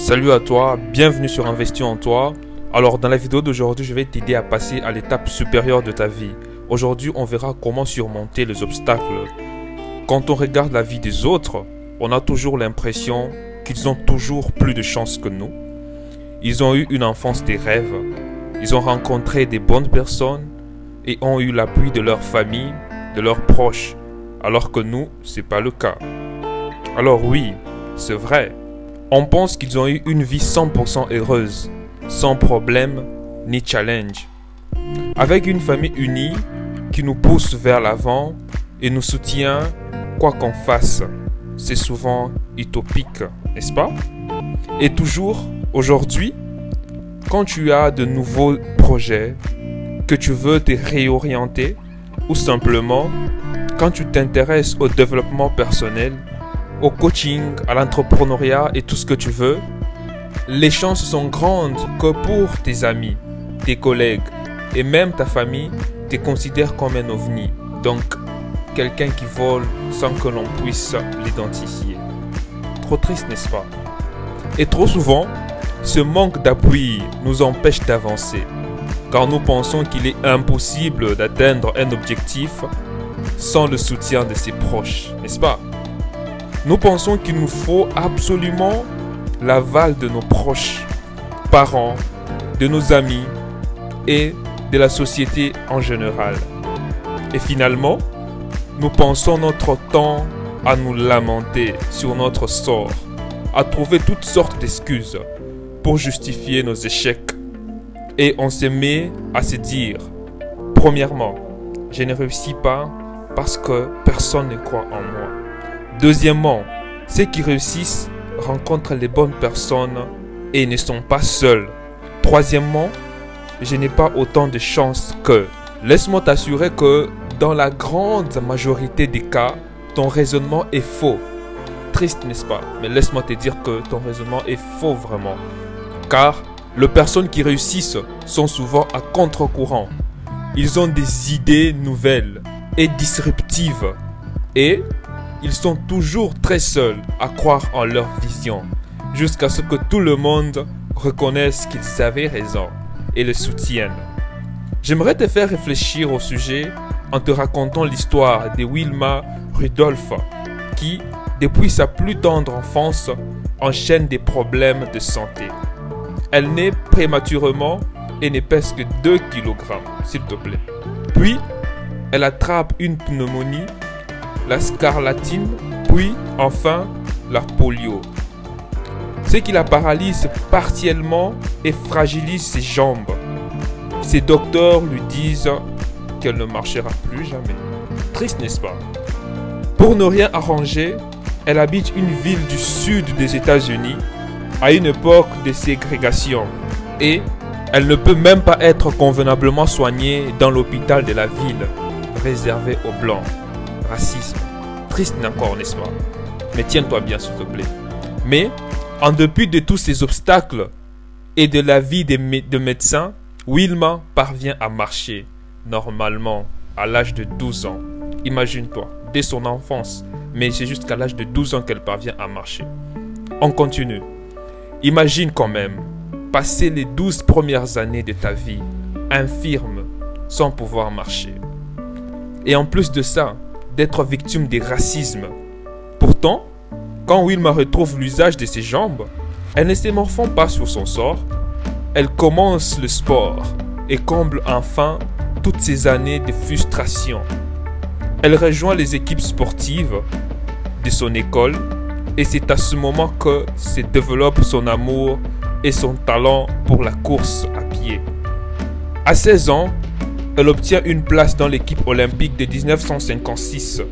Salut à toi, bienvenue sur Investir en toi. Alors dans la vidéo d'aujourd'hui, je vais t'aider à passer à l'étape supérieure de ta vie. Aujourd'hui, on verra comment surmonter les obstacles. Quand on regarde la vie des autres, on a toujours l'impression qu'ils ont toujours plus de chance que nous. Ils ont eu une enfance des rêves, ils ont rencontré des bonnes personnes et ont eu l'appui de leur famille, de leurs proches, alors que nous, c'est pas le cas. Alors oui, c'est vrai. On pense qu'ils ont eu une vie 100% heureuse, sans problème ni challenge. Avec une famille unie qui nous pousse vers l'avant et nous soutient quoi qu'on fasse. C'est souvent utopique, n'est-ce pas? Et toujours, aujourd'hui, quand tu as de nouveaux projets, que tu veux te réorienter, ou simplement, quand tu t'intéresses au développement personnel, au coaching, à l'entrepreneuriat et tout ce que tu veux, les chances sont grandes que pour tes amis, tes collègues et même ta famille te considèrent comme un ovni. Donc, quelqu'un qui vole sans que l'on puisse l'identifier. Trop triste, n'est-ce pas? Et trop souvent, ce manque d'appui nous empêche d'avancer, car nous pensons qu'il est impossible d'atteindre un objectif sans le soutien de ses proches, n'est-ce pas? Nous pensons qu'il nous faut absolument l'aval de nos proches, parents, de nos amis et de la société en général. Et finalement, nous passons notre temps à nous lamenter sur notre sort, à trouver toutes sortes d'excuses pour justifier nos échecs. Et on se met à se dire, premièrement, je ne réussis pas parce que personne ne croit en moi. Deuxièmement, ceux qui réussissent rencontrent les bonnes personnes et ne sont pas seuls. Troisièmement, je n'ai pas autant de chance que. Laisse-moi t'assurer que dans la grande majorité des cas, ton raisonnement est faux. Triste, n'est-ce pas? Mais laisse-moi te dire que ton raisonnement est faux vraiment. Car les personnes qui réussissent sont souvent à contre-courant. Ils ont des idées nouvelles et disruptives. Et ils sont toujours très seuls à croire en leur vision, jusqu'à ce que tout le monde reconnaisse qu'ils avaient raison et le soutiennent. J'aimerais te faire réfléchir au sujet en te racontant l'histoire de Wilma Rudolph, qui, depuis sa plus tendre enfance, enchaîne des problèmes de santé. Elle naît prématurément et ne pèse que 2 kg, s'il te plaît. Puis, elle attrape une pneumonie, la scarlatine, puis enfin la polio. Ce qui la paralyse partiellement et fragilise ses jambes. Ses docteurs lui disent qu'elle ne marchera plus jamais. Triste, n'est-ce pas? Pour ne rien arranger, elle habite une ville du sud des États-Unis à une époque de ségrégation et elle ne peut même pas être convenablement soignée dans l'hôpital de la ville réservé aux blancs. Racisme. Triste encore, n'est-ce pas? Mais tiens-toi bien, s'il te plaît. Mais, en dépit de tous ces obstacles et de la vie de médecin, Wilma parvient à marcher normalement à l'âge de 12 ans. Imagine-toi, dès son enfance, mais c'est jusqu'à l'âge de 12 ans qu'elle parvient à marcher. On continue. Imagine quand même, passer les 12 premières années de ta vie, infirme, sans pouvoir marcher. Et en plus de ça, d'être victime des racismes. Pourtant, quand Wilma retrouve l'usage de ses jambes, elle ne se morfond pas sur son sort. Elle commence le sport et comble enfin toutes ces années de frustration. Elle rejoint les équipes sportives de son école et c'est à ce moment que se développe son amour et son talent pour la course à pied. À 16 ans, elle obtient une place dans l'équipe olympique de 1956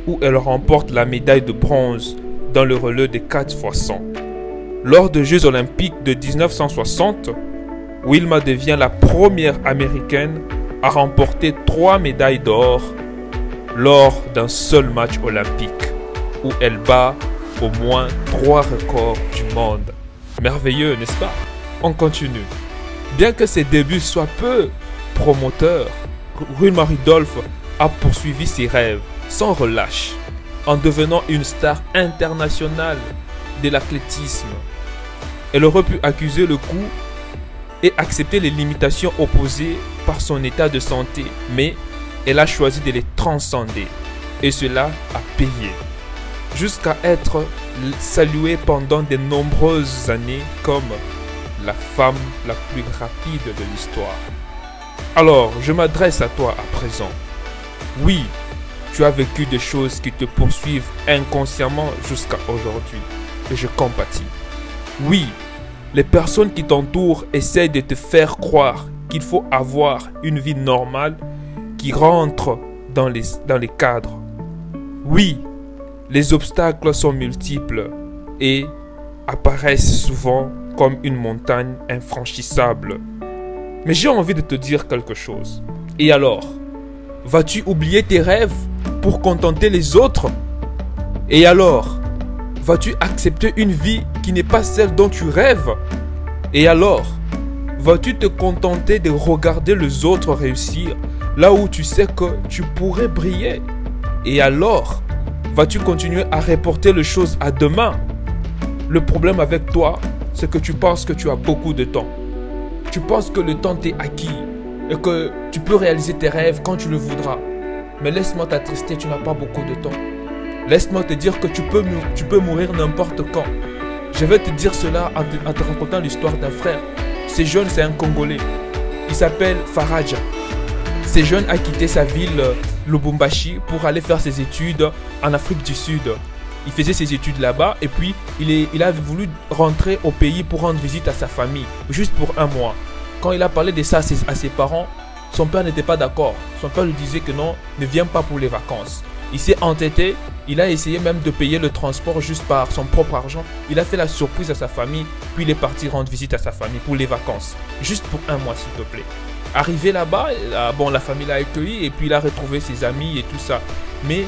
où elle remporte la médaille de bronze dans le relais de 4x100. Lors des Jeux olympiques de 1960, Wilma devient la première américaine à remporter 3 médailles d'or lors d'un seul match olympique où elle bat au moins 3 records du monde. Merveilleux, n'est-ce pas? On continue. Bien que ses débuts soient peu promoteur, Wilma Rudolph a poursuivi ses rêves sans relâche en devenant une star internationale de l'athlétisme. Elle aurait pu accuser le coup et accepter les limitations opposées par son état de santé, mais elle a choisi de les transcender et cela a payé, jusqu'à être saluée pendant de nombreuses années comme la femme la plus rapide de l'histoire. Alors, je m'adresse à toi à présent. Oui, tu as vécu des choses qui te poursuivent inconsciemment jusqu'à aujourd'hui et je compatis. Oui, les personnes qui t'entourent essayent de te faire croire qu'il faut avoir une vie normale qui rentre dans les cadres. Oui, les obstacles sont multiples et apparaissent souvent comme une montagne infranchissable. Mais j'ai envie de te dire quelque chose. Et alors, vas-tu oublier tes rêves pour contenter les autres? Et alors, vas-tu accepter une vie qui n'est pas celle dont tu rêves? Et alors, vas-tu te contenter de regarder les autres réussir là où tu sais que tu pourrais briller? Et alors, vas-tu continuer à reporter les choses à demain? Le problème avec toi, c'est que tu penses que tu as beaucoup de temps. Tu penses que le temps t'est acquis et que tu peux réaliser tes rêves quand tu le voudras. Mais laisse-moi t'attrister, tu n'as pas beaucoup de temps. Laisse-moi te dire que tu peux mourir n'importe quand. Je vais te dire cela en te racontant l'histoire d'un frère. Ce jeune, c'est un Congolais. Il s'appelle Faraja. Ce jeune a quitté sa ville, Lubumbashi, pour aller faire ses études en Afrique du Sud. Il faisait ses études là-bas et puis il a voulu rentrer au pays pour rendre visite à sa famille, juste pour un mois. Quand il a parlé de ça à ses parents, son père n'était pas d'accord. Son père lui disait que non, ne viens pas pour les vacances. Il s'est entêté, il a essayé même de payer le transport juste par son propre argent. Il a fait la surprise à sa famille, puis il est parti rendre visite à sa famille pour les vacances. Juste pour un mois, s'il te plaît. Arrivé là-bas, la famille l'a accueilli et puis il a retrouvé ses amis et tout ça. Mais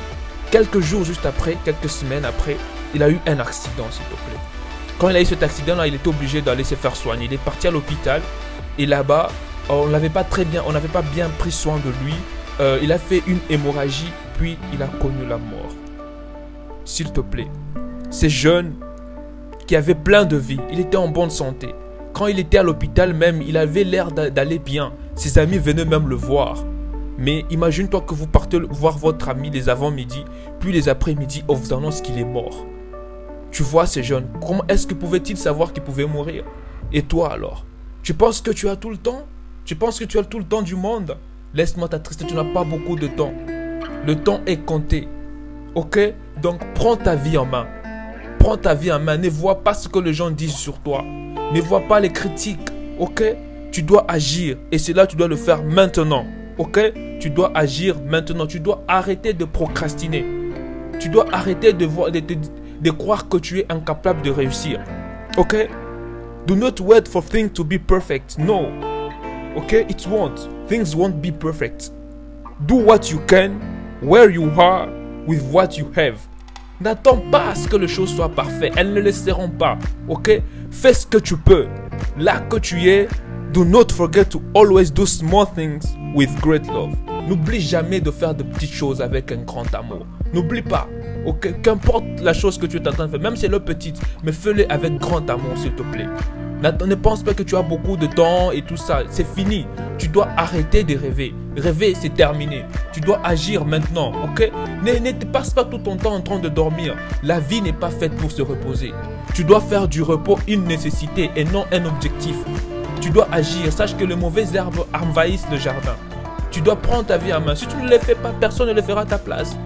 quelques jours juste après, quelques semaines après, il a eu un accident, s'il te plaît. Quand il a eu cet accident-là, il était obligé d'aller se faire soigner. Il est parti à l'hôpital et là-bas, on n'avait pas bien pris soin de lui. Il a fait une hémorragie, puis il a connu la mort. S'il te plaît, ce jeune qui avait plein de vie, il était en bonne santé. Quand il était à l'hôpital même, il avait l'air d'aller bien. Ses amis venaient même le voir. Mais imagine-toi que vous partez voir votre ami les avant-midi, puis les après-midi, on vous annonce qu'il est mort. Tu vois ces jeunes, comment est-ce que pouvait-il savoir qu'il pouvait mourir? Et toi alors? Tu penses que tu as tout le temps? Tu penses que tu as tout le temps du monde? Laisse-moi t'attrister, tu n'as pas beaucoup de temps. Le temps est compté. Ok? Donc prends ta vie en main. Prends ta vie en main. Ne vois pas ce que les gens disent sur toi. Ne vois pas les critiques. Ok? Tu dois agir. Et cela, tu dois le faire maintenant. Ok? Tu dois agir maintenant. Tu dois arrêter de procrastiner. Tu dois arrêter de croire que tu es incapable de réussir. Ok? Do not wait for things to be perfect. No. Ok? It won't. Things won't be perfect. Do what you can, where you are, with what you have. N'attends pas à ce que les choses soient parfaites. Elles ne le seront pas. Ok? Fais ce que tu peux. Là que tu es, do not forget to always do small things with great love. N'oublie jamais de faire de petites choses avec un grand amour. N'oublie pas. Ok? Qu'importe la chose que tu es en train de faire, même si elle est petite, mais fais-le avec grand amour, s'il te plaît. Ne pense pas que tu as beaucoup de temps et tout ça. C'est fini. Tu dois arrêter de rêver. Rêver, c'est terminé. Tu dois agir maintenant, ok? Ne te passe pas tout ton temps en train de dormir. La vie n'est pas faite pour se reposer. Tu dois faire du repos une nécessité et non un objectif. Tu dois agir. Sache que les mauvaises herbes envahissent le jardin. Tu dois prendre ta vie en main. Si tu ne le fais pas, personne ne le fera à ta place.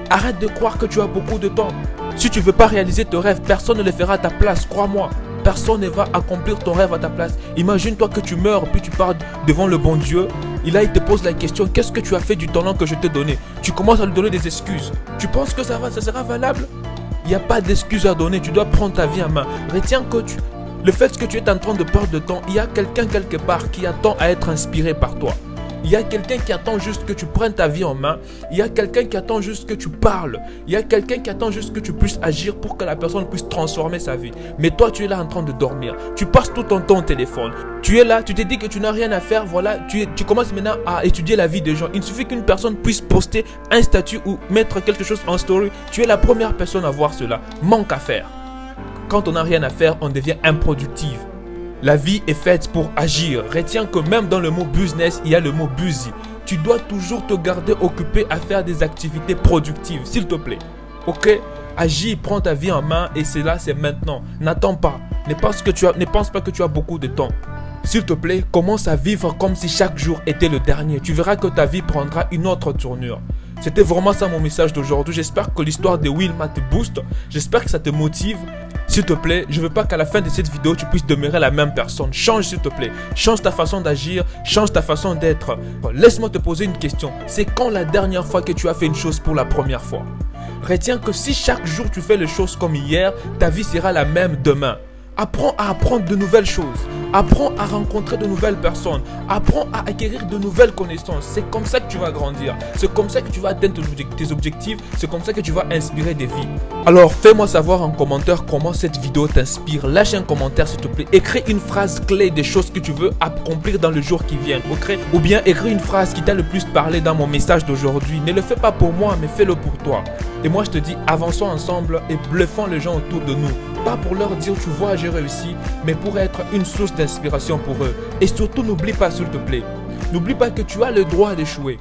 Arrête de croire que tu as beaucoup de temps. Si tu ne veux pas réaliser tes rêves, personne ne le fera à ta place, crois-moi. Personne ne va accomplir ton rêve à ta place. Imagine-toi que tu meurs, puis tu pars devant le bon Dieu. Et là, il te pose la question, qu'est-ce que tu as fait du talent que je t'ai donné? Tu commences à lui donner des excuses. Tu penses que ça sera valable? Il n'y a pas d'excuses à donner. Tu dois prendre ta vie en main. Retiens que le fait que tu es en train de perdre de temps, il y a quelqu'un quelque part qui attend à être inspiré par toi. Il y a quelqu'un qui attend juste que tu prennes ta vie en main. Il y a quelqu'un qui attend juste que tu parles. Il y a quelqu'un qui attend juste que tu puisses agir pour que la personne puisse transformer sa vie. Mais toi, tu es là en train de dormir. Tu passes tout ton temps au téléphone. Tu es là, tu te dis que tu n'as rien à faire. Voilà, tu commences maintenant à étudier la vie des gens. Il suffit qu'une personne puisse poster un statut ou mettre quelque chose en story. Tu es la première personne à voir cela. Manque à faire. quand on n'a rien à faire, on devient improductif. La vie est faite pour agir. Retiens que même dans le mot business, il y a le mot busy. Tu dois toujours te garder occupé à faire des activités productives, s'il te plaît. Ok? Agis, prends ta vie en main et c'est là, c'est maintenant. N'attends pas. Ne pense pas que tu as beaucoup de temps. S'il te plaît, commence à vivre comme si chaque jour était le dernier. Tu verras que ta vie prendra une autre tournure. C'était vraiment ça mon message d'aujourd'hui. J'espère que l'histoire de Wilma te booste. J'espère que ça te motive. S'il te plaît, je ne veux pas qu'à la fin de cette vidéo, tu puisses demeurer la même personne. Change s'il te plaît. Change ta façon d'agir. Change ta façon d'être. Laisse-moi te poser une question. C'est quand la dernière fois que tu as fait une chose pour la première fois? Retiens que si chaque jour tu fais les choses comme hier, ta vie sera la même demain. Apprends à apprendre de nouvelles choses. Apprends à rencontrer de nouvelles personnes. Apprends à acquérir de nouvelles connaissances. C'est comme ça que tu vas grandir. C'est comme ça que tu vas atteindre tes objectifs. C'est comme ça que tu vas inspirer des vies. Alors fais-moi savoir en commentaire comment cette vidéo t'inspire. Lâche un commentaire s'il te plaît. Écris une phrase clé des choses que tu veux accomplir dans le jour qui vient. Okay? Ou bien écris une phrase qui t'a le plus parlé dans mon message d'aujourd'hui. Ne le fais pas pour moi, mais fais-le pour toi. Et moi je te dis, avançons ensemble et bluffons les gens autour de nous. Pas pour leur dire tu vois j'ai réussi, mais pour être une source d'inspiration pour eux. Et surtout n'oublie pas s'il te plaît, n'oublie pas que tu as le droit d'échouer.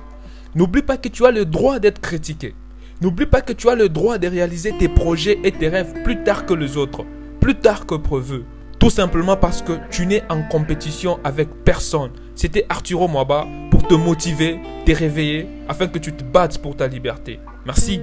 N'oublie pas que tu as le droit d'être critiqué. N'oublie pas que tu as le droit de réaliser tes projets et tes rêves plus tard que les autres, plus tard que prévu. Tout simplement parce que tu n'es en compétition avec personne. C'était Arturo Mwaba pour te motiver, te réveiller, afin que tu te battes pour ta liberté. Merci.